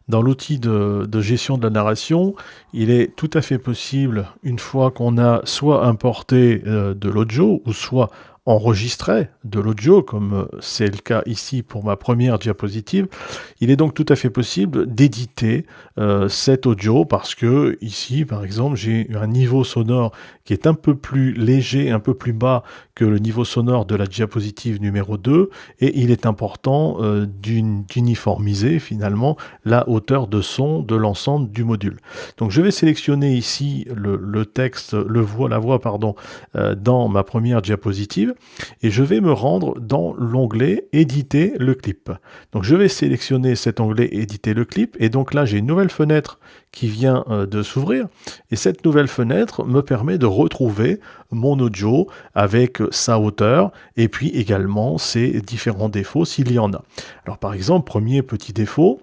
Dans l'outil de gestion de la narration, il est tout à fait possible, une fois qu'on a soit importé de l'audio, ou soit enregistré de l'audio, comme c'est le cas ici pour ma première diapositive, il est donc tout à fait possible d'éditer cet audio parce que ici, par exemple, j'ai un niveau sonore qui est un peu plus léger, un peu plus bas que le niveau sonore de la diapositive numéro 2, et il est important d'uniformiser finalement la hauteur de son de l'ensemble du module. Donc je vais sélectionner ici le texte, la voix pardon, dans ma première diapositive, et je vais me rendre dans l'onglet éditer le clip. Donc je vais sélectionner cet onglet éditer le clip, et donc là j'ai une nouvelle fenêtre qui vient de s'ouvrir, et cette nouvelle fenêtre me permet de retrouver mon audio avec sa hauteur et puis également ses différents défauts s'il y en a. Alors par exemple, premier petit défaut,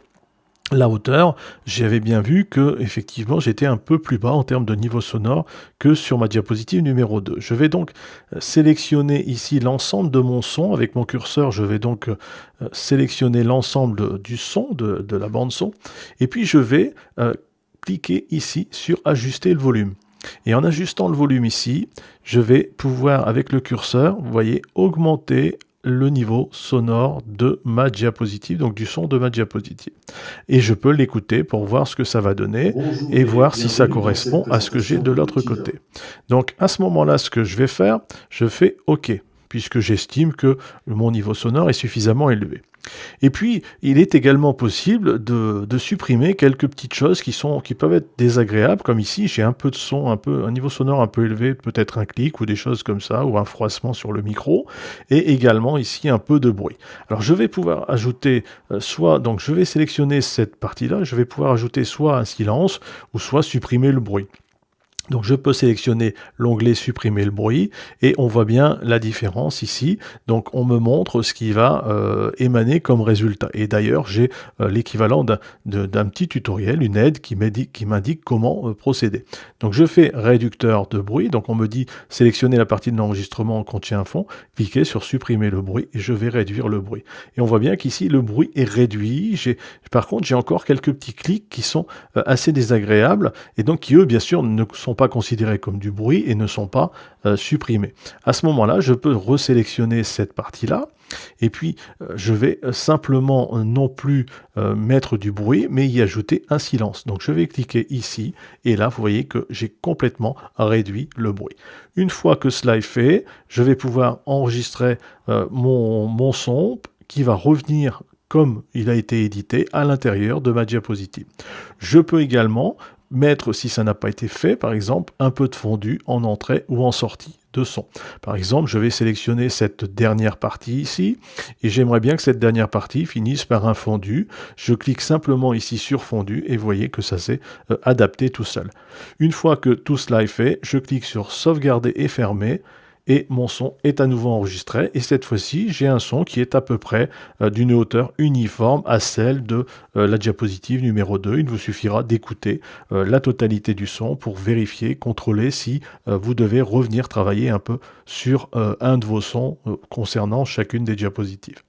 la hauteur, j'avais bien vu que effectivement j'étais un peu plus bas en termes de niveau sonore que sur ma diapositive numéro 2. Je vais donc sélectionner ici l'ensemble de mon son. Avec mon curseur, je vais donc sélectionner l'ensemble du son, de la bande son, et puis je vais cliquer ici sur ajuster le volume. Et en ajustant le volume ici, je vais pouvoir, avec le curseur, vous voyez, augmenter le niveau sonore de ma diapositive, donc du son de ma diapositive. Et je peux l'écouter pour voir ce que ça va donner Bonjour et et voir si ça bienvenue dans cette correspond à ce que j'ai présentation de de l'autre l'outil côté. Donc à ce moment-là, ce que je vais faire, je fais OK, puisque j'estime que mon niveau sonore est suffisamment élevé. Et puis, il est également possible de supprimer quelques petites choses qui peuvent être désagréables, comme ici, j'ai un peu de son, un niveau sonore un peu élevé, peut-être un clic ou des choses comme ça, ou un froissement sur le micro, et également ici un peu de bruit. Alors je vais pouvoir ajouter donc je vais sélectionner cette partie-là, je vais pouvoir ajouter soit un silence, ou soit supprimer le bruit. Donc je peux sélectionner l'onglet supprimer le bruit, et on voit bien la différence ici. Donc on me montre ce qui va émaner comme résultat. Et d'ailleurs j'ai l'équivalent d'un petit tutoriel, une aide qui m'indique comment procéder. Donc je fais réducteur de bruit, donc on me dit sélectionner la partie de l'enregistrement contient un fond, cliquez sur supprimer le bruit et je vais réduire le bruit. Et on voit bien qu'ici le bruit est réduit. Par contre j'ai encore quelques petits clics qui sont assez désagréables, et donc qui eux bien sûr ne sont pas considérés comme du bruit et ne sont pas supprimés. À ce moment-là, je peux resélectionner cette partie-là, et puis je vais simplement non plus mettre du bruit, mais y ajouter un silence. Donc je vais cliquer ici, et là vous voyez que j'ai complètement réduit le bruit. Une fois que cela est fait, je vais pouvoir enregistrer mon son qui va revenir comme il a été édité à l'intérieur de ma diapositive. Je peux également mettre, si ça n'a pas été fait, par exemple, un peu de fondu en entrée ou en sortie de son. Par exemple, je vais sélectionner cette dernière partie ici, et j'aimerais bien que cette dernière partie finisse par un fondu. Je clique simplement ici sur fondu, et vous voyez que ça s'est adapté tout seul. Une fois que tout cela est fait, je clique sur sauvegarder et fermer, et mon son est à nouveau enregistré, et cette fois-ci j'ai un son qui est à peu près d'une hauteur uniforme à celle de la diapositive numéro 2. Il vous suffira d'écouter la totalité du son pour vérifier, contrôler si vous devez revenir travailler un peu sur un de vos sons concernant chacune des diapositives.